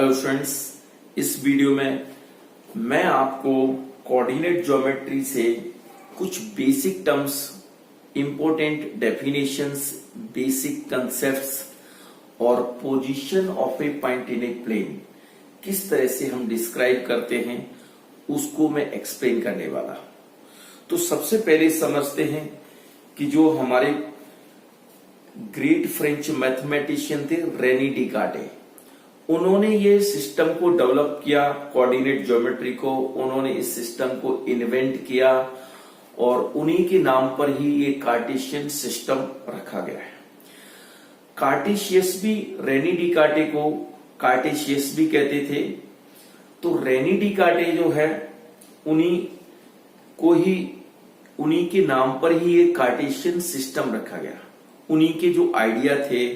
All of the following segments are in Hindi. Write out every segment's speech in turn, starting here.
हेलो फ्रेंड्स, इस वीडियो में मैं आपको कोऑर्डिनेट ज्योमेट्री से कुछ basic terms, important definitions, basic concepts और position of a point in a plane किस तरह से हम डिस्क्राइब करते हैं उसको मैं एक्सप्लेन करने वाला। तो सबसे पहले समझते हैं कि जो हमारे ग्रेट फ्रेंच मैथमेटिशियन थे रेनी डिकार्टे, उन्होंने ये सिस्टम को डेवलप किया, कोऑर्डिनेट ज्योमेट्री को उन्होंने इस सिस्टम को इन्वेंट किया और उन्हीं के नाम पर ही ये कार्टेशियन सिस्टम रखा गया है। कार्टेशियस भी रेनी डिकार्टे को कार्टेशियस भी कहते थे। तो रेनी डिकार्टे जो है उन्हीं के नाम पर ही ये कार्टेशियन सिस्टम रखा गया। उन्हीं के जो आइडिया थे,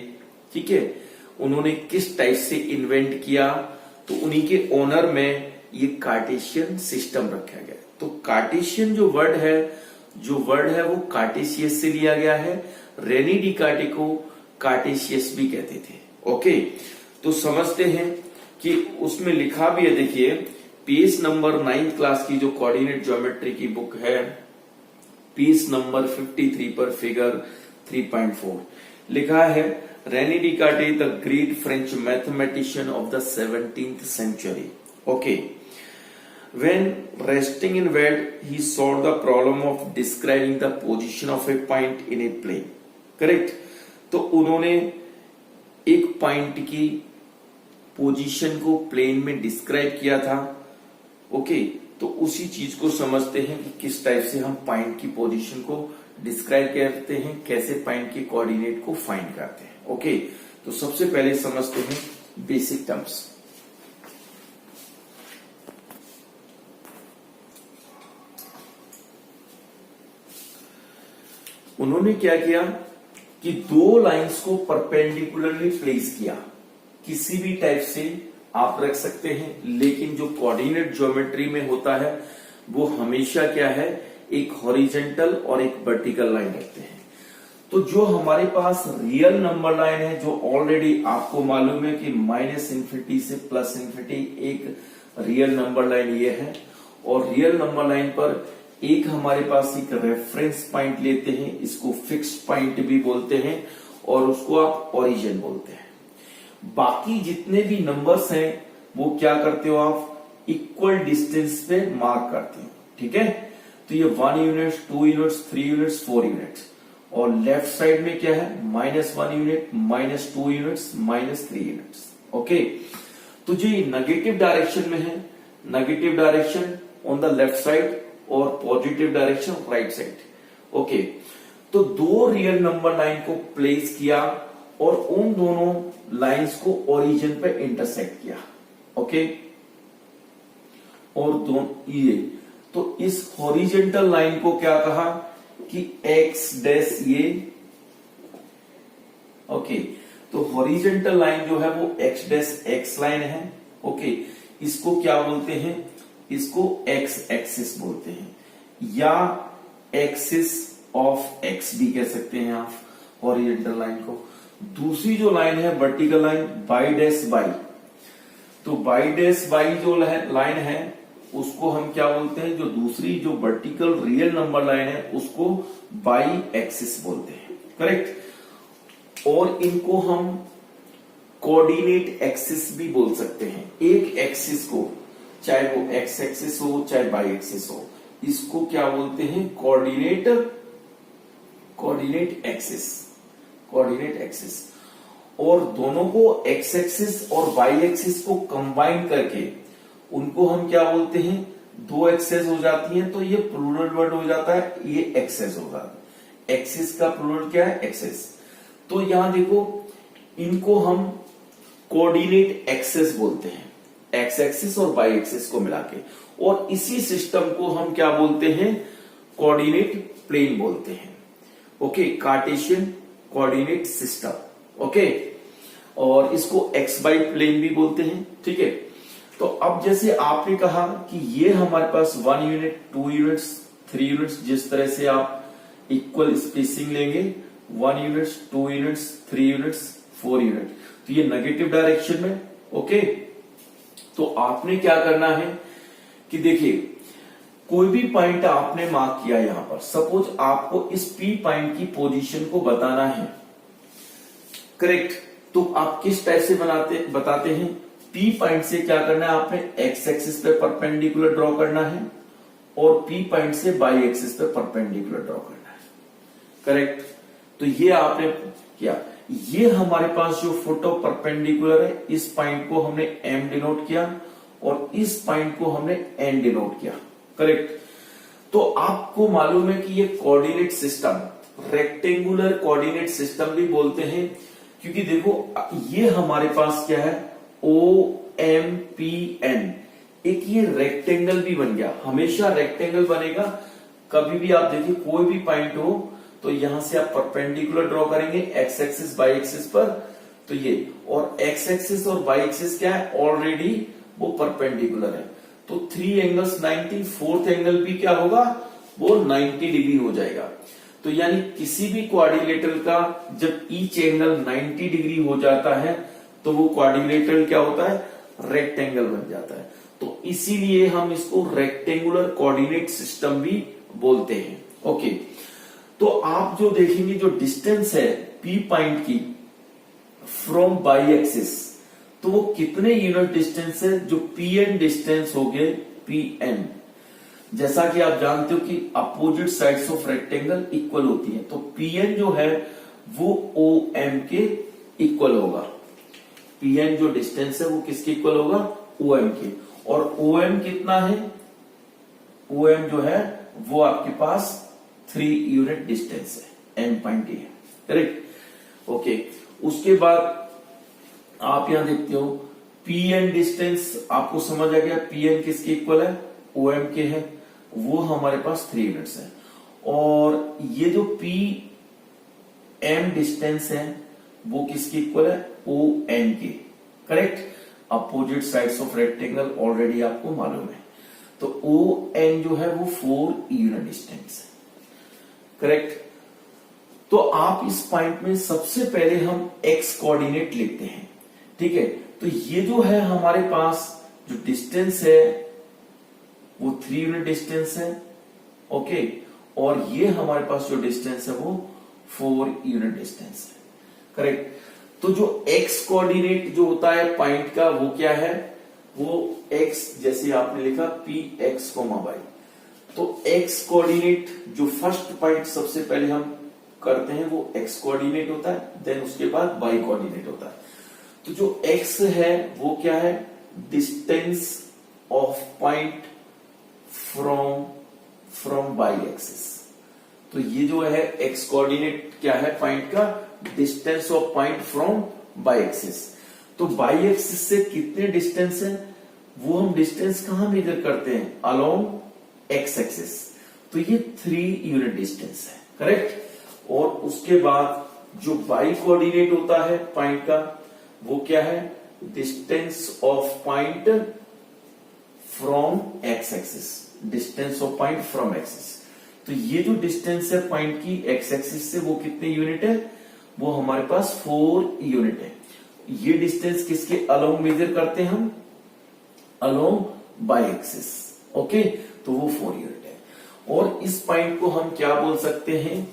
ठीक है, उन्होंने किस टाइप से इन्वेंट किया, तो उन्हीं के ऑनर में ये कार्टेशियन सिस्टम रखा गया। तो कार्टेशियन जो वर्ड है वो कार्टेशियस से लिया गया है। रेनी डिकार्टे को कार्टेशियस भी कहते थे। ओके, तो समझते हैं कि उसमें लिखा भी है, देखिए पेज नंबर 9th क्लास की जो कोऑर्डिनेट ज्योमेट्री की बुक है, पेज नंबर 53 पर फिगर 3.4 लिखा है, Rene Descartes the great French mathematician of the 17th century. Okay, when resting in bed he solved the problem of describing the position of a point in a plane. Correct? तो उन्होंने एक पॉइंट की पोजीशन को प्लेन में डिस्क्राइब किया था। ओके, तो उसी चीज को समझते हैं कि किस टाइप से हम पॉइंट की पोजीशन को डिस्क्राइब करते हैं, कैसे पॉइंट के कोऑर्डिनेट को फाइंड करते हैं। ओके, तो सबसे पहले समझते हैं बेसिक टर्म्स। उन्होंने क्या किया कि दो लाइंस को परपेंडिकुलरली प्लेस किया। किसी भी टाइप से आप रख सकते हैं, लेकिन जो कोऑर्डिनेट ज्योमेट्री में होता है वो हमेशा क्या है, एक हॉरिजॉन्टल और एक वर्टिकल लाइन रखते हैं। तो जो हमारे पास रियल नंबर लाइन है, जो ऑलरेडी आपको मालूम है कि -∞ से +∞ एक रियल नंबर लाइन ये है, और रियल नंबर लाइन पर एक हमारे पास एक रेफरेंस पॉइंट लेते हैं, इसको फिक्स्ड पॉइंट भी बोलते हैं और उसको आप ओरिजिन बोलते हैं। बाकी जितने भी नंबर्स हैं वो क्या करते हो, आप इक्वल डिस्टेंस पे मार्क करते हो। ठीक है, तो ये 1 यूनिट, 2 यूनिट्स, 3 यूनिट्स, 4 यूनिट्स, और लेफ्ट साइड में क्या है, -1 यूनिट, -2 यूनिट्स, -3 यूनिट्स। ओके, तो जो ये नेगेटिव डायरेक्शन में है, negative direction on the left side और positive direction right side. Okay, तो दो रियल नंबर लाइन को प्लेस किया और उन दोनों लाइंस को ओरिजिन पे इंटरसेक्ट किया। ओके, और दोनों ये, तो इस हॉरिजॉन्टल लाइन को क्या कहा कि एक्स डैश ये। ओके, तो हॉरिजॉन्टल लाइन जो है वो एक्स डैश एक्स लाइन है। ओके, इसको क्या बोलते हैं, इसको एक्स एक्सिस बोलते हैं, या एक्सिस ऑफ एक्स भी कह सकते हैं आप हॉरिजॉन्टल लाइन को। दूसरी जो लाइन है vertical line, by dash by, तो बाई डैश बाई जो लाइन है उसको हम क्या बोलते हैं, जो दूसरी जो वर्टिकल रियल नंबर लाइन है उसको बाई एक्सिस बोलते हैं। करेक्ट, और इनको हम कोऑर्डिनेट एक्सिस भी बोल सकते हैं। एक एक्सिस को, चाहे वो एक्स एक्सिस हो चाहे बाई एक्सिस हो, इसको क्या बोलते हैं, कोऑर्डिनेट एक्सिस, कोऑर्डिनेट एक्सिस। और दोनों को एक्स एक्सिस और वाई एक्सिस को कंबाइन करके उनको हम क्या बोलते हैं, दो एक्सेस हो जाती हैं, तो ये प्लूरल वर्ड हो जाता है, ये एक्सेस हो जाता है। एक्सिस का प्लूरल क्या है, एक्सेस। तो यहां देखो, इनको हम कोऑर्डिनेट एक्सेस बोलते हैं, एक्स एक्सिस और वाई एक्सिस को मिला के, और इसी सिस्टम को हम क्या बोलते हैं, कोऑर्डिनेट प्लेन बोलते हैं। Okay, Cartesian coordinate system. Okay, और इसको एक्स वाई प्लेन भी बोलते हैं। ठीक है, तो अब जैसे आपने कहा कि ये हमारे पास 1 यूनिट, 2 यूनिट्स, 3 यूनिट्स, जिस तरह से आप इक्वल स्पेसिंग लेंगे, 1 यूनिट्स, 2 यूनिट्स, 3 यूनिट्स, 4 यूनिट, तो ये नेगेटिव डायरेक्शन में। ओके, तो आपने क्या करना है कि देखिए कोई भी पॉइंट आपने मार्क किया यहां पर, सपोज आपको इस पी पॉइंट की पोजीशन को बताना है, करेक्ट। तो आप किस टाइप से बताते हैं, पी पॉइंट से क्या करना है, आपने एक्स एक्सिस पे परपेंडिकुलर ड्रॉ करना है और पी पॉइंट से वाई एक्सिस पे परपेंडिकुलर ड्रॉ करना है, करेक्ट। तो ये आपने किया, ये हमारे पास जो फुट ऑफ परपेंडिकुलर है, इस पॉइंट को हमने एम डिनोट किया और इस पॉइंट को हमने एन डिनोट किया, करेक्ट। तो आपको मालूम है कि ये coordinate system rectangular coordinate system भी बोलते हैं, क्योंकि देखो ये हमारे पास क्या है, ओ एम पी एन, एक ये रेक्टेंगल भी बन गया, हमेशा रेक्टेंगल बनेगा। कभी भी आप देखिए कोई भी पॉइंट हो तो यहां से आप परपेंडिकुलर ड्रॉ करेंगे एक्स एक्सिस वाई एक्सिस पर, तो ये और एक्स एक्सिस और वाई एक्सिस क्या है, ऑलरेडी वो परपेंडिकुलर है। तो 3 एंगल्स 90, फोर्थ एंगल भी क्या होगा, वो 90 डिग्री हो जाएगा। तो यानी किसी भी क्वाड्रिलेटरल का जब ईच एंगल 90 डिग्री हो जाता है तो वो क्वाड्रिलेटरल क्या होता है, रेक्टेंगल बन जाता है। तो इसीलिए हम इसको रेक्टेंगुलर कोऑर्डिनेट सिस्टम भी बोलते हैं, ओके। तो आप जो देखेंगे जो डिस्टेंस है पी पॉइंट की फ्रॉम बाई एक्सिस, तो वो कितने यूनिट डिस्टेंस है, जो पी एन डिस्टेंस हो गए पी एन। जैसा कि आप जानते हो कि opposite sides of rectangle equal होती हैं, तो पी एन जो है वो ओ एम के इक्वल होगा। पी एन जो डिस्टेंस है वो किसके इक्वल होगा, ओ एम के। और ओ एम कितना है, ओ एम जो है वो आपके पास 3 यूनिट डिस्टेंस है, एम पॉइंट है, करेक्ट, ओके। उसके बाद आप यहां देखते हो पी एन डिस्टेंस आपको समझ आ गया, पी एन किसके इक्वल है, ओ एम के है, वो हमारे पास 3 यूनिट्स है। और ये जो पी एम डिस्टेंस है वो किसके इक्वल है, ओ एन के, correct. Opposite sides of rectangle already आपको मालूम है। तो ओ एन जो है वो 4 यूनिट डिस्टेंस है, करेक्ट। तो आप इस पॉइंट में सबसे पहले हम एक्स कोऑर्डिनेट लिखते हैं, ठीक है। तो ये जो है हमारे पास जो डिस्टेंस है वो 3 यूनिट डिस्टेंस है, ओके। और ये हमारे पास जो डिस्टेंस है वो 4 यूनिट डिस्टेंस है, करेक्ट। तो जो एक्स कोऑर्डिनेट जो होता है पॉइंट का वो क्या है, वो एक्स, जैसे आपने लिखा पी एक्स कोमा वाई, तो एक्स कोऑर्डिनेट जो फर्स्ट पॉइंट सबसे पहले हम करते हैं वो एक्स कोऑर्डिनेट होता है, देन उसके बाद वाई कोऑर्डिनेट होता है। तो जो एक्स है वो क्या है, distance of point from Y axis. तो ये जो है एक्स कोऑर्डिनेट क्या है पॉइंट का, distance of point from Y axis. तो वाई एक्सिस से कितने डिस्टेंस है, वो हम डिस्टेंस कहां मेजर करते हैं, अलोंग एक्स एक्सिस। तो ये 3 यूनिट डिस्टेंस है, करेक्ट। और उसके बाद जो वाई कोऑर्डिनेट होता है पॉइंट का वो क्या है, distance of point from X axis, distance of point from axis. तो ये जो डिस्टेंस है पॉइंट की एक्स एक्सिस से वो कितने यूनिट है, वो हमारे पास 4 यूनिट है। ये डिस्टेंस किसके अलोंग मेजर करते हैं हम, अलोंग वाई एक्सिस, ओके। तो वो 4 यूनिट है। और इस पॉइंट को हम क्या बोल सकते हैं,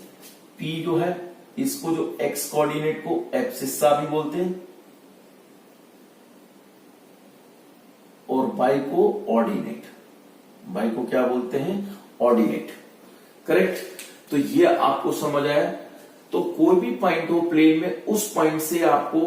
पी जो है इसको जो एक्स कोऑर्डिनेट को एब्सिस्सा भी बोलते हैं और वाई को ऑर्डिनेट, वाई को क्या बोलते हैं, ऑर्डिनेट, करेक्ट। तो ये आपको समझ आया। तो कोई भी पॉइंट हो प्लेन में, उस पॉइंट से आपको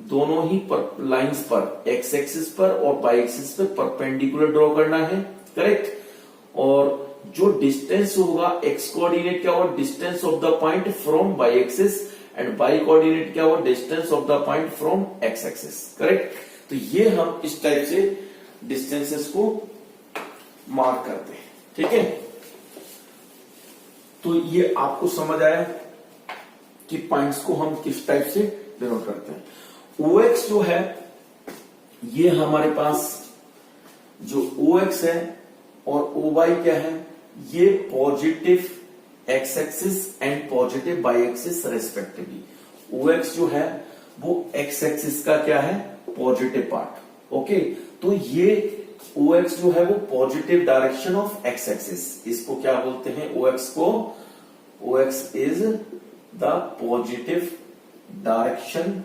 दोनों ही लाइंस पर एक्स एक्सिस पर और वाई एक्सिस पर परपेंडिकुलर ड्रॉ करना है, करेक्ट। और जो डिस्टेंस होगा एक्स कोऑर्डिनेट क्या होगा, distance of the point from Y axis, and Y coordinate क्या होगा, distance of the point from X axis, correct. तो ये हम इस टाइप से डिस्टेंसेस को मार्क करते हैं, ठीक है। तो ये आपको समझ आया कि पॉइंट्स को हम किस टाइप से डिनोट करते हैं। OX जो है ये हमारे पास जो OX है और OY क्या है, ये positive X axis and positive Y axis respectively. OX जो है वो एक्स एक्सिस का क्या है, पॉजिटिव पार्ट, ओके। तो ये OX जो है वो positive direction of x axis, इसको क्या बोलते हैं OX को, OX is the positive direction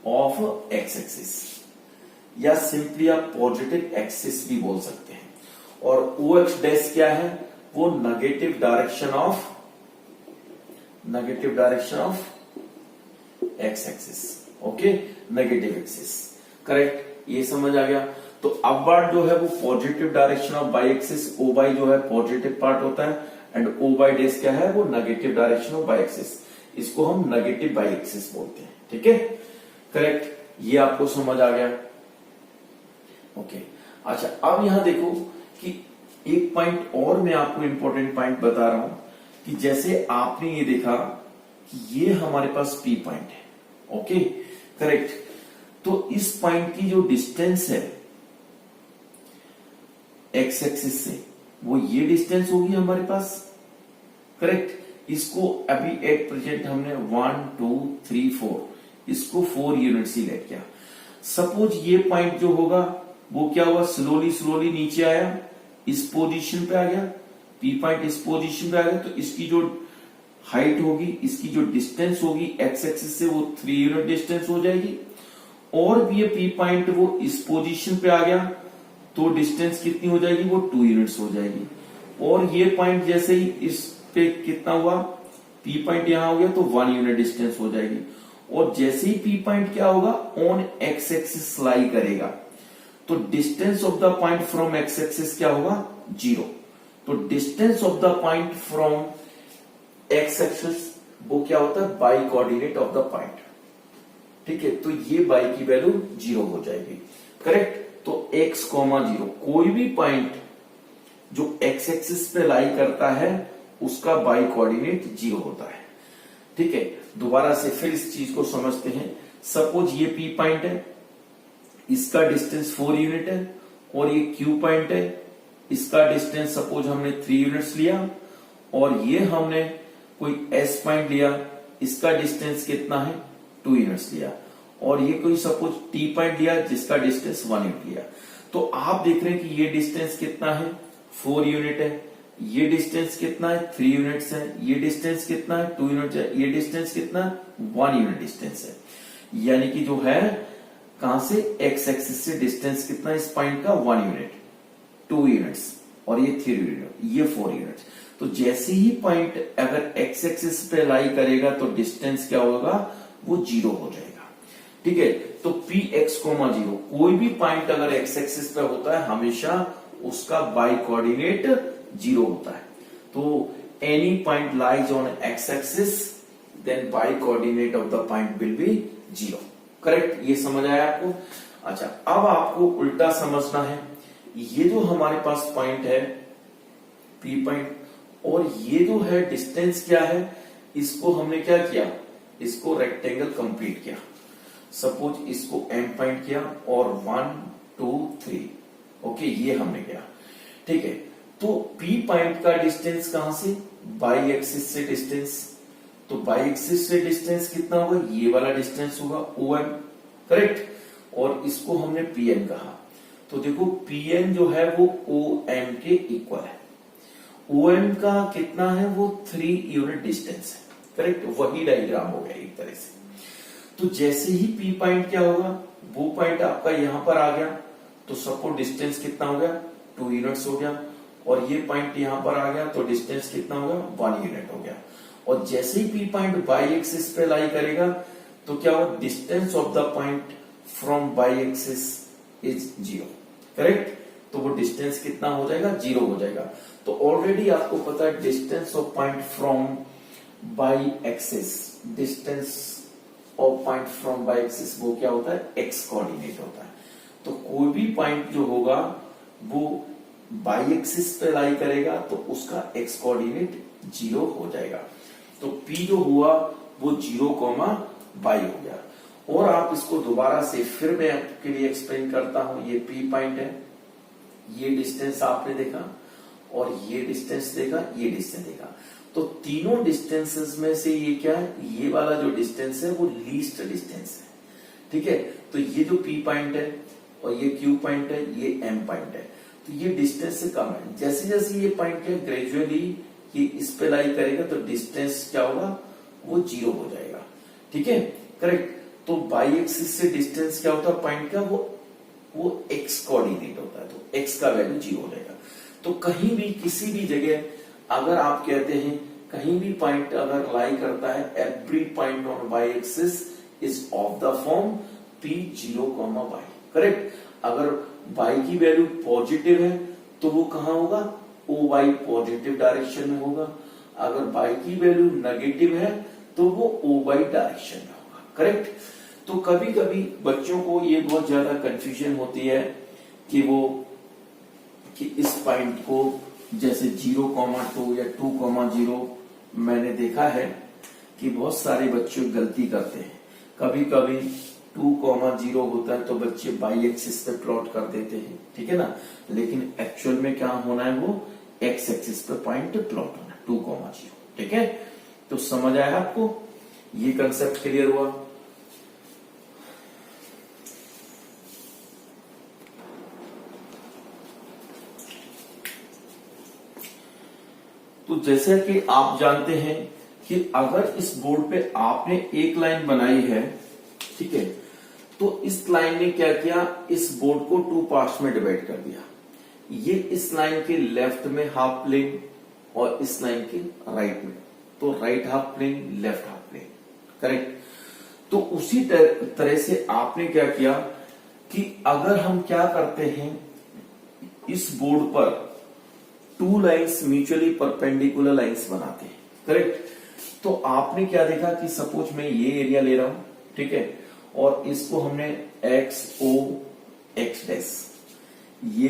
of x axis, या सिंपली आप पॉजिटिव एक्सिस भी बोल सकते हैं। और OX डैश क्या है, वो negative direction of x axis, okay, negative axis, correct, ये समझ आ गया। तो अपवर्ड जो है वो positive direction of Y axis, O Y जो है पॉजिटिव पार्ट होता है, एंड ओ बाई डैश क्या है, वो negative direction of Y axis, इसको हम नेगेटिव बाई एक्सिस बोलते हैं, ठीक है, करेक्ट, ये आपको समझ आ गया, ओके। अच्छा, अब यहां देखो कि एक पॉइंट और मैं आपको इंपॉर्टेंट पॉइंट बता रहा हूं कि जैसे आपने ये देखा कि ये हमारे पास पी पॉइंट है, ओके, करेक्ट, तो इस पॉइंट की जो डिस्टेंस है एक्स एक्सिस से, वो ये डिस्टेंस होगी हमारे पास, करेक्ट। इसको अभी एट प्रेजेंट हमने 1 2 3 4 इसको 4 यूनिट्स ही लेट किया। सपोज ये पॉइंट जो होगा वो क्या हुआ, स्लोली नीचे आया, इस पोजीशन पे आ गया, पी पॉइंट इस पोजीशन पे आ गया, तो इसकी जो हाइट होगी, इसकी जो डिस्टेंस होगी एक्स एक्सिस से, वो 3 यूनिट डिस्टेंस हो जाएगी। और भी ये पी पॉइंट वो इस पोजीशन पे आ गया, तो डिस्टेंस कितनी हो जाएगी, वो 2 यूनिट्स हो जाएगी। और ये पॉइंट जैसे ही इस पे कितना हुआ, पी पॉइंट यहां हो गया, तो 1 यूनिट डिस्टेंस हो जाएगी। और जैसे ही पी पॉइंट क्या होगा, ऑन एक्स एक्सिस लाई करेगा, तो distance of the point from X axis क्या होगा, 0। तो distance of the point from X axis वो क्या होता है, by coordinate of the point, ठीक है, तो ये बाई की वैल्यू 0 हो जाएगी, करेक्ट। तो x, 0 कोई भी पॉइंट जो एक्स एक्सिस पे लाई करता है उसका बाई कोऑर्डिनेट 0 होता है, ठीक है। दोबारा से फिर इस चीज को समझते हैं। सपोज ये पी पॉइंट है, इसका डिस्टेंस 4 यूनिट है, और ये क्यू पॉइंट है, इसका डिस्टेंस सपोज हमने 3 यूनिट्स लिया, और ये हमने कोई एस पॉइंट लिया, इसका डिस्टेंस कितना है, 2 यूनिट्स लिया, और ये कोई सपोज टी पॉइंट लिया जिसका डिस्टेंस 1 यूनिट लिया। तो आप देख रहे हैं कि ये डिस्टेंस कितना है, 4 यूनिट है, ये डिस्टेंस कितना है, 3 यूनिट्स है, ये डिस्टेंस कितना है, 2 यूनिट है, ये डिस्टेंस कितना है, 1 यूनिट डिस्टेंस है। यानी कि जो है कहां से, एक्स एक्सिस से डिस्टेंस कितना है इस पॉइंट का, 1 यूनिट, 2 यूनिट्स, और ये 3 यूनिट, ये 4 यूनिट्स। तो जैसे ही पॉइंट अगर एक्स एक्सिस पे लाई करेगा तो डिस्टेंस क्या होगा, वो 0 हो जाएगा, ठीक है। तो पी एक्स, 0 कोई भी पॉइंट अगर एक्स एक्सिस पे होता है हमेशा उसका बाई कोऑर्डिनेट 0 होता है। तो any point lies on x axis then Y coordinate of the point will be 0, correct, ये समझ आया आपको। अच्छा, अब आपको उल्टा समझना है। ये जो हमारे पास पॉइंट है पी पॉइंट, और ये जो है डिस्टेंस क्या है, इसको हमने क्या किया, इसको रेक्टेंगल कंप्लीट किया। सपोज इसको एम पॉइंट किया और 1 2 3, ओके, ये हमने किया, ठीक है। तो पी पॉइंट का डिस्टेंस कहां से, बाई एक्सिस से डिस्टेंस, तो बाई एक्सिस से डिस्टेंस कितना होगा, ये वाला डिस्टेंस होगा OM, करेक्ट, और इसको हमने PN कहा। तो देखो PN जो है वो OM के इक्वल है, OM का कितना है, वो 3 यूनिट डिस्टेंस है, करेक्ट, वही डायग्राम हो गया एक तरह से। तो जैसे ही पी पॉइंट क्या होगा, वो पॉइंट आपका यहां पर आ गया, तो सपोज डिस्टेंस कितना हो गया, 2 यूनिट्स हो गया, और ये पॉइंट यहां पर आ गया तो डिस्टेंस कितना हो गया, 1 यूनिट हो गया। और जैसे ही पी पॉइंट बाई एक्सिस पे लाई करेगा तो क्या हो, distance of the point from by axis is 0, correct, तो वो डिस्टेंस कितना हो जाएगा, 0 हो जाएगा। तो ऑलरेडी आपको पता है distance of point from by axis, distance of point from by axis वो क्या होता है, एक्स कोऑर्डिनेट होता है। तो कोई भी पॉइंट जो होगा वो बाई एक्सिस पे लाई करेगा तो उसका एक्स कोऑर्डिनेट 0 हो जाएगा। तो P जो हुआ वो 0, बाई हो गया। और आप इसको दोबारा से फिर मैं आपके लिए एक्सप्लेन करता हूं। ये P पॉइंट है, ये डिस्टेंस आपने देखा, और ये डिस्टेंस देखा, ये डिस्टेंस देखा। तो तीनों डिस्टेंसेस में से ये क्या है, ये वाला जो डिस्टेंस है वो लीस्ट डिस्टेंस है, ठीक है। तो ये जो P पॉइंट है और ये Q पॉइंट है, ये M पॉइंट है, तो ये डिस्टेंस से कम है। जैसे जैसे ये पॉइंट है ग्रेजुअली ये इस पे लाई करेगा तो डिस्टेंस क्या होगा, वो 0 हो जाएगा। ठीक है, करेक्ट। तो बाई एक्सिस से डिस्टेंस क्या होता है पॉइंट का, वो x कोऑर्डिनेट होता है, तो x का वैल्यू 0 हो जाएगा। तो कहीं भी किसी भी जगह अगर आप कहते हैं कहीं भी पॉइंट अगर लाई करता है, every point on by axis is of the form P0, y, correct. अगर y की वैल्यू पॉजिटिव है तो वो कहां होगा, OY पॉजिटिव डायरेक्शन में होगा। अगर y की वैल्यू नेगेटिव है तो वो OY डायरेक्शन में होगा, करेक्ट। तो कभी कभी बच्चों को ये बहुत ज्यादा कंफ्यूजन होती है कि इस पॉइंट को जैसे 0,2 या 2,0, मैंने देखा है कि बहुत सारे बच्चे गलती करते हैं। कभी कभी 2,0 होता है तो बच्चे बाई एक्सिस पे प्लॉट कर देते हैं, ठीक है ना, लेकिन एक्चुअल में क्या होना है, वो एक्स एक्सिस पे पॉइंट प्लॉट होना है 2,0, ठीक है। तो समझ आया आपको, ये कंसेप्ट क्लियर हुआ। तो जैसा कि आप जानते हैं कि अगर इस बोर्ड पे आपने एक लाइन बनाई है, ठीक है, तो इस लाइन ने क्या किया, इस बोर्ड को 2 पार्ट्स में डिवाइड कर दिया। ये इस लाइन के लेफ्ट में हाफ प्लेन और इस लाइन के राइट में, तो right half plane, left half plane, correct. तो उसी तरह से आपने क्या किया कि अगर हम क्या करते हैं, इस बोर्ड पर 2 लाइंस म्यूचुअली परपेंडिकुलर लाइंस बनाते हैं, करेक्ट। तो आपने क्या देखा कि सपोज मैं ये एरिया ले रहा हूं, ठीक है, और इसको हमने एक्स ओ एक्स डैश, ये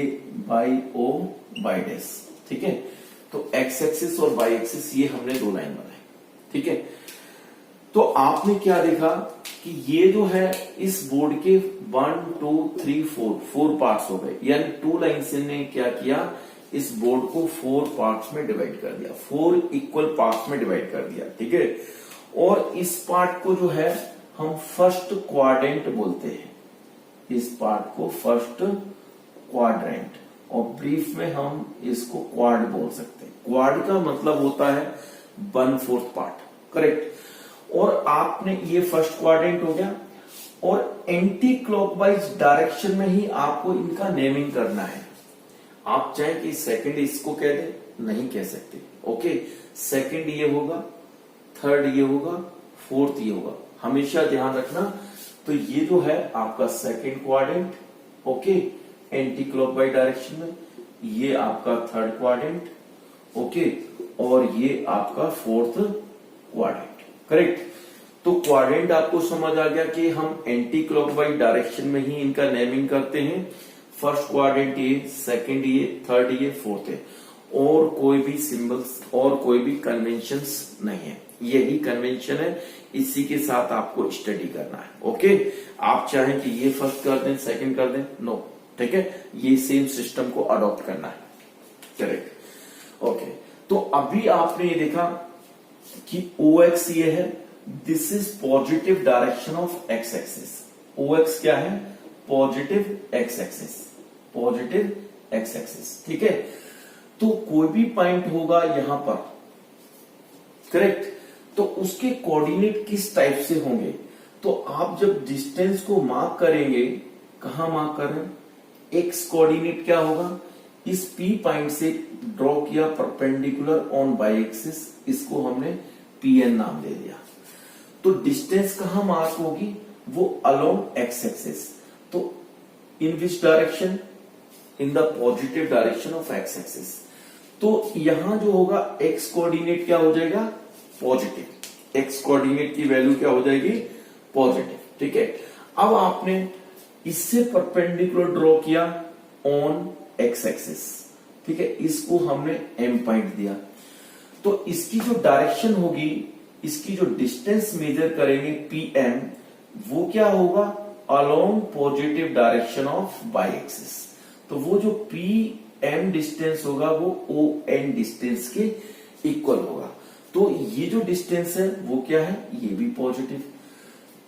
बाई ओ बाई डैश, ठीक है। तो एक्स एक्सिस और वाई एक्सिस ये हमने 2 लाइन बनाए, ठीक है। तो आपने क्या देखा कि ये जो है इस बोर्ड के 1 2 3 4 पार्ट्स हो गए, यानी 2 लाइन्स ने क्या किया, इस बोर्ड को 4 पार्ट्स में डिवाइड कर दिया, 4 इक्वल पार्ट्स में डिवाइड कर दिया, ठीक है। और इस पार्ट को जो है हम फर्स्ट क्वाड्रेंट बोलते हैं, इस पार्ट को फर्स्ट क्वाड्रेंट, और ब्रीफ में हम इसको क्वाड बोल सकते हैं। क्वाड का मतलब होता है 1/4 पार्ट, करेक्ट। और आपने ये फर्स्ट क्वाड्रेंट हो गया, और एंटी क्लॉकवाइज डायरेक्शन में ही आपको इनका नेमिंग करना है। आप चाहे कि सेकंड इसको कह दे, नहीं कह सकते, ओके। सेकंड ये होगा, थर्ड ये होगा, फोर्थ ये होगा, हमेशा ध्यान रखना। तो ये जो है आपका second quadrant, okay, anti clockwise direction में, ये आपका थर्ड क्वाड्रेंट, ओके, और ये आपका फोर्थ क्वाड्रेंट, करेक्ट। तो क्वाड्रेंट आपको समझ आ गया कि हम एंटी क्लॉकवाइज डायरेक्शन में ही इनका नेमिंग करते हैं। फर्स्ट क्वाड्रेंट ये, सेकंड ये, थर्ड ये, फोर्थ है, और कोई भी सिंबल्स और कोई भी कन्वेंशंस नहीं है, यही कन्वेंशन है, इसी के साथ आपको स्टडी करना है, ओके। आप चाहें कि ये फर्स्ट कर दें, सेकंड कर दें, नो, ठीक है, ये सेम सिस्टम को अडॉप्ट करना है, करेक्ट, ओके। तो अभी आपने ये देखा कि OX ये है, this is positive direction of x axis. OX क्या है, positive X axis, positive X axis, ठीक है। तो कोई भी पॉइंट होगा यहां पर, करेक्ट, तो उसके कोऑर्डिनेट किस टाइप से होंगे, तो आप जब डिस्टेंस को मार्क करेंगे, कहां मार्क कर रहे हैं, एक्स कोऑर्डिनेट क्या होगा, इस P पॉइंट से ड्रॉ किया परपेंडिकुलर ऑन बाई एक्सिस, इसको हमने PN नाम दे दिया। तो डिस्टेंस कहां मार्क होगी, वो अलोंग एक्स एक्सिस, तो in which direction, in the positive direction of x axis. तो यहां जो होगा एक्स कोऑर्डिनेट क्या हो जाएगा, पॉजिटिव, एक्स कोऑर्डिनेट की वैल्यू क्या हो जाएगी, पॉजिटिव, ठीक है। अब आपने इससे परपेंडिकुलर ड्रॉ किया ऑन एक्स एक्सिस, ठीक है, इसको हमने M पॉइंट दिया। तो इसकी जो डायरेक्शन होगी, इसकी जो डिस्टेंस मेजर करेंगे PM, वो क्या होगा, along positive direction of Y axis. तो वो जो PM डिस्टेंस होगा वो ON डिस्टेंस के इक्वल होगा। तो ये जो डिस्टेंस है वो क्या है, ये भी पॉजिटिव।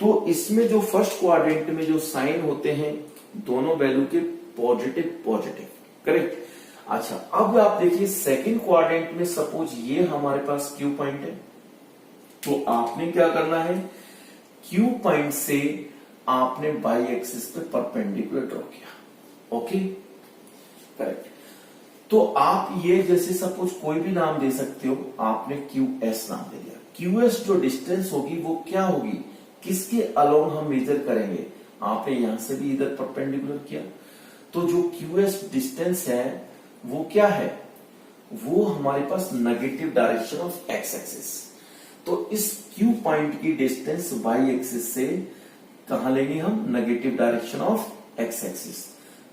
तो इसमें जो फर्स्ट क्वाड्रेंट में जो साइन होते हैं दोनों वैल्यू के पॉजिटिव पॉजिटिव, करेक्ट। अच्छा, अब आप देखिए सेकंड क्वाड्रेंट में सपोज ये हमारे पास क्यू पॉइंट है, तो आपने क्या करना है, क्यू पॉइंट से आपने बाई एक्सिस पे परपेंडिकुलर ड्रॉ किया, ओके, करेक्ट। तो आप ये जैसे सपोज कोई भी नाम दे सकते हो, आपने क्यू एस नाम दे दिया। क्यू एस जो डिस्टेंस होगी वो क्या होगी, किसके अलोंग हम मेजर करेंगे, आपने यहां से भी इधर परपेंडिकुलर किया, तो जो क्यू एस डिस्टेंस है वो क्या है, वो हमारे पास negative direction of x axis. तो इस क्यू पॉइंट की डिस्टेंस वाई एक्सिस से कहां लेंगे हम, negative direction of x axis,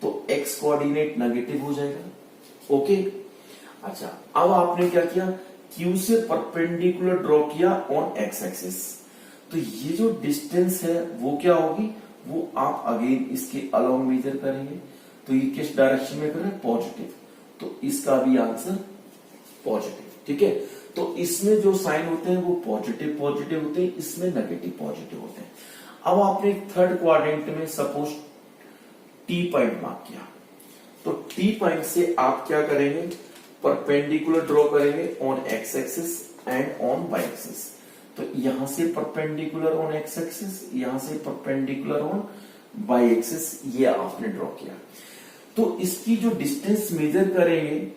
तो एक्स कोऑर्डिनेट नेगेटिव हो जाएगा, ओके। अच्छा, अब आपने क्या किया, क्यू से परपेंडिकुलर ड्रॉ किया ऑन एक्स एक्सिस, तो ये जो डिस्टेंस है वो क्या होगी, वो आप अगेन इसके अलोंग मेजर करेंगे, तो ये किस डायरेक्शन में कर रहे हैं, पॉजिटिव, तो इसका भी आंसर पॉजिटिव, ठीक है। तो इसमें जो साइन होते हैं वो पॉजिटिव पॉजिटिव होते हैं, इसमें नेगेटिव पॉजिटिव होते हैं। अब आपने थर्ड क्वाड्रेंट में सपोज टी पॉइंट मार्क किया, तो टी पॉइंट से आप क्या करेंगे, परपेंडिकुलर ड्रॉ करेंगे on x axis and on Y axis, तो यहां से परपेंडिकुलर ऑन एक्स एक्सिस, यहां से परपेंडिकुलर ऑन वाई एक्सिस, ये आपने ड्रॉ किया। तो इसकी जो डिस्टेंस मेजर करेंगे,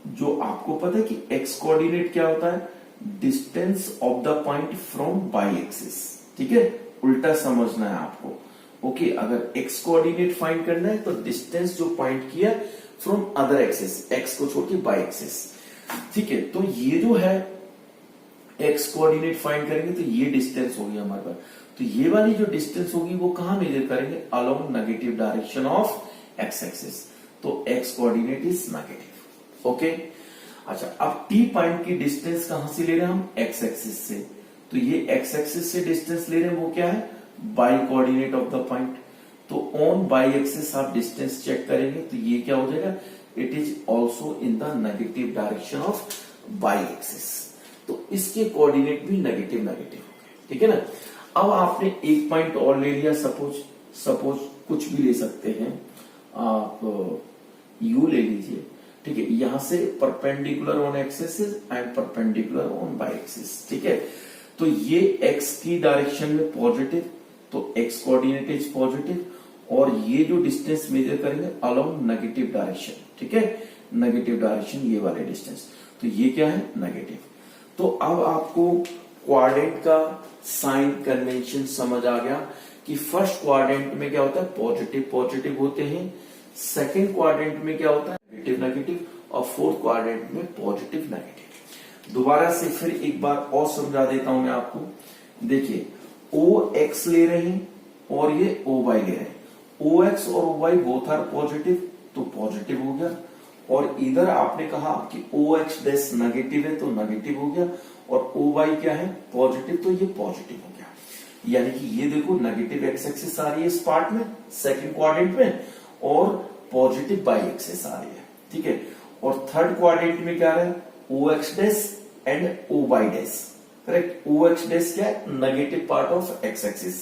जो आपको पता है कि एक्स कोऑर्डिनेट क्या होता है, distance of the point from Y axis, ठीक है, उल्टा समझना है आपको, ओके। अगर एक्स कोऑर्डिनेट फाइंड करना है तो डिस्टेंस जो पॉइंट किया फ्रॉम अदर एक्सिस, एक्स को छोड़ के वाई एक्सिस, ठीक है। तो ये जो है एक्स कोऑर्डिनेट फाइंड करेंगे तो ये डिस्टेंस होगी हमारे पास, तो ये वाली जो डिस्टेंस होगी वो कहां मेजर करेंगे, along negative direction of x axis, तो x coordinate is negative, okay. अच्छा, अब टी पॉइंट की डिस्टेंस कहां से ले रहे हैं हम, एक्स एक्सिस से, तो ये एक्स एक्सिस से डिस्टेंस ले रहे हैं, वो क्या है, by coordinate of the point, तो ऑन बाई एक्सिस आप डिस्टेंस चेक करेंगे तो ये क्या हो जाएगा, it is also in the negative direction of Y axis, तो इसके कोऑर्डिनेट भी नेगेटिव नेगेटिव हो गए, ठीक है ना। अब आपने एक पॉइंट और ले लिया, सपोज कुछ भी ले सकते हैं आप, यू ले लीजिए, ठीक है, यहां से perpendicular on axis and perpendicular on by axis, ठीक है। तो ये एक्स की डायरेक्शन में पॉजिटिव, तो एक्स कोऑर्डिनेट इज पॉजिटिव, और ये जो डिस्टेंस मेजर करेंगे अलोंग नेगेटिव डायरेक्शन, ठीक है, नेगेटिव डायरेक्शन, ये वाले डिस्टेंस, तो ये क्या है, नेगेटिव। तो अब आपको क्वाड्रेंट का साइन कन्वेंशन समझ आ गया कि फर्स्ट क्वाड्रेंट में क्या होता है, पॉजिटिव पॉजिटिव होते हैं, सेकंड क्वाड्रेंट में क्या होता है, नेगेटिव नेगेटिव, और फोर्थ क्वाड्रेंट में पॉजिटिव नेगेटिव। दोबारा से फिर एक बार और समझा देता हूं मैं आपको, देखिए ओ एक्स ले रहे हैं और ये ओ वाई ले रहे हैं, ओ एक्स और O Y both are positive, तो पॉजिटिव हो गया, और इधर आपने कहा कि ओ एक्स डैश नेगेटिव है तो नेगेटिव हो गया, और ओ वाई क्या है, पॉजिटिव, तो ये पॉजिटिव हो गया। यानी कि ये देखो नेगेटिव एक्स एक्सिस आ रही है इस पार्ट में सेकंड क्वाड्रेंट में, और पॉजिटिव वाई एक्सिस आ रही है, ठीक है। और थर्ड क्वाड्रेंट में क्या है, O x dash and O y dash, correct. O x dash क्या है, negative part of x axis,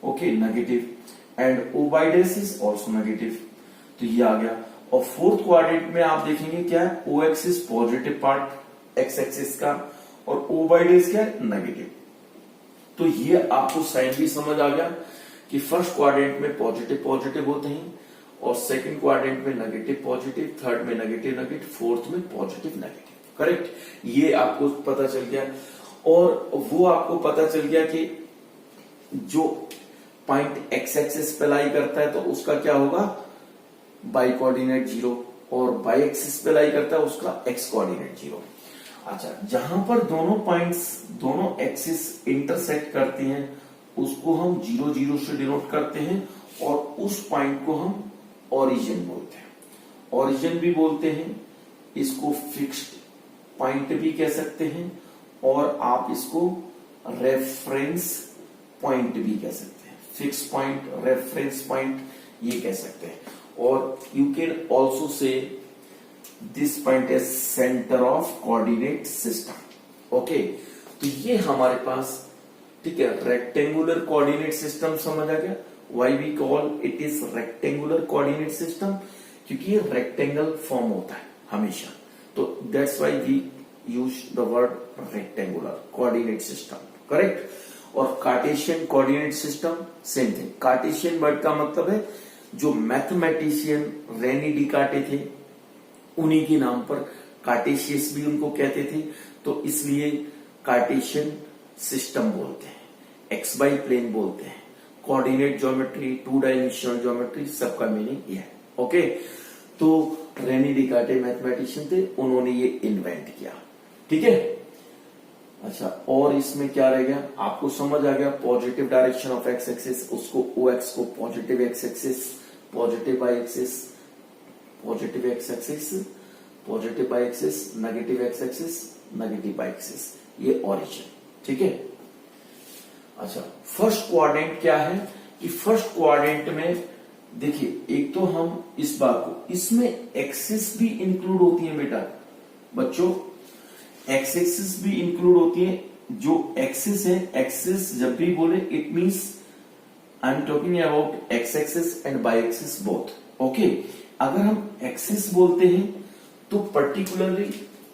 okay, negative, and O y dash is also negative, तो ये आ गया। और फोर्थ क्वाड्रेंट में आप देखेंगे क्या है, O x is positive part x axis का, और ओ वाई डैश क्या है, नेगेटिव। तो ये आपको साइन भी समझ आ गया कि फर्स्ट क्वाड्रेंट में पॉजिटिव पॉजिटिव होते हैं, और सेकंड क्वाड्रेंट में नेगेटिव पॉजिटिव, थर्ड में नेगेटिव नेगेटिव, फोर्थ में पॉजिटिव नेगेटिव, करेक्ट। ये आपको पता चल गया, और वो आपको पता चल गया कि जो पॉइंट एक्स एक्सिस पे लाई करता है तो उसका क्या होगा, बाई कोऑर्डिनेट 0, और बाई एक्सिस पे लाई करता है उसका एक्स कोऑर्डिनेट 0। अच्छा, जहां पर दोनों पॉइंट्स दोनों एक्सिस इंटरसेक्ट करती हैं उसको हम 0 0 से डिनोट करते हैं, और उस पॉइंट को हम ओरिजिन बोलते हैं, ओरिजिन भी बोलते हैं, इसको फिक्स्ड पॉइंट भी कह सकते हैं, और आप इसको रेफरेंस पॉइंट भी कह सकते हैं, फिक्स पॉइंट, रेफरेंस पॉइंट, ये कह सकते हैं। और you can also say this point is centre of coordinate system, okay. तो ये हमारे पास, ठीक है, रेक्टेंगुलर कोऑर्डिनेट सिस्टम समझ आ गया, why we call it is rectangular coordinate system, क्योंकि ये रेक्टेंगल फॉर्म होता है हमेशा, तो that's why we use the word rectangular coordinate system, correct. और Cartesian coordinate system same thing. Cartesian word का मतलब है जो मैथमेटिशियन रेनी डिकार्टे थे उन्हीं के नाम पर कार्टेशियस भी उनको कहते थे, तो इसलिए कार्टेशियन सिस्टम बोलते हैं, एक्स वाई प्लेन बोलते हैं, coordinate geometry, two dimensional geometry, सबका मीनिंग ये है। ओके, तो रेनी डिकार्टे मैथमेटिशियन थे, उन्होंने ये इन्वेंट किया, ठीक है। अच्छा, और इसमें क्या रह गया, आपको समझ आ गया, positive direction of x axis, उसको ओ एक्स को positive X axis, positive Y axis, positive X axis, positive Y axis, negative X axis, negative Y axis, ये ओरिजिन, ठीक है। अच्छा, फर्स्ट क्वाड्रेंट क्या है कि फर्स्ट क्वाड्रेंट में देखिए, एक तो हम इस बात को, इसमें एक्सिस भी इंक्लूड होती है बेटा बच्चों, एक्स एक्सिस भी इंक्लूड होती है। जो एक्सिस है, एक्सिस जब भी बोले it means I am talking about X axis and Y axis both, okay. अगर हम एक्सिस बोलते हैं तो पर्टिकुलरली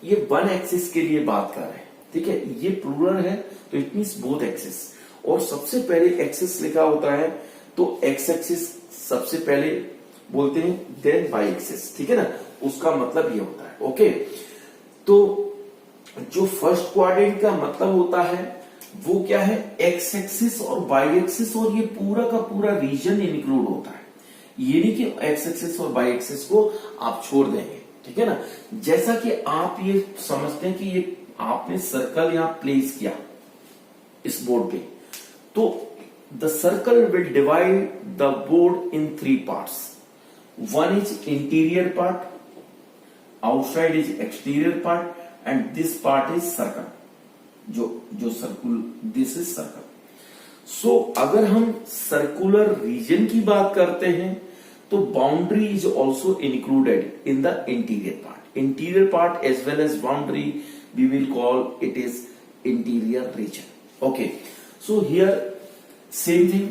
ये वन एक्सिस के लिए बात कर रहे हैं, ठीक है, ये प्लूरल है तो इट मींस बोथ एक्सिस, और सबसे पहले एक्सिस लिखा होता है तो एक्स एक्सिस सबसे पहले बोलते हैं, देन वाई एक्सिस, ठीक है ना, उसका मतलब ये होता है, ओके। तो जो फर्स्ट क्वाड्रेंट का मतलब होता है वो क्या है, एक्स एक्सिस और वाई एक्सिस, और ये पूरा का पूरा रीजन इंक्लूड होता है, ये नहीं कि एक्स एक्सिस और वाई एक्सिस को आप छोड़ देंगे, ठीक है ना। जैसा कि आप ये समझते हैं कि ये आपने सर्कल यहां प्लेस किया इस बोर्ड पे, तो the circle will divide the board in 3 parts, one is interior part, outside is exterior part, and this part is circle, जो circle, this is circle. So अगर हम सर्कुलर रीजन की बात करते हैं तो boundary is also included in the interior part, interior part as well as boundary we will call it is interior region, okay. So here same thing,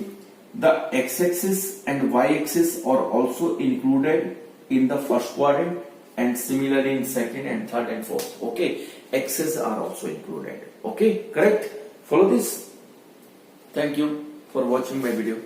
the x-axis and y-axis are also included in the first quadrant, and similarly in second and third and fourth, okay, axes are also included, okay, correct, follow this. Thank you for watching my video.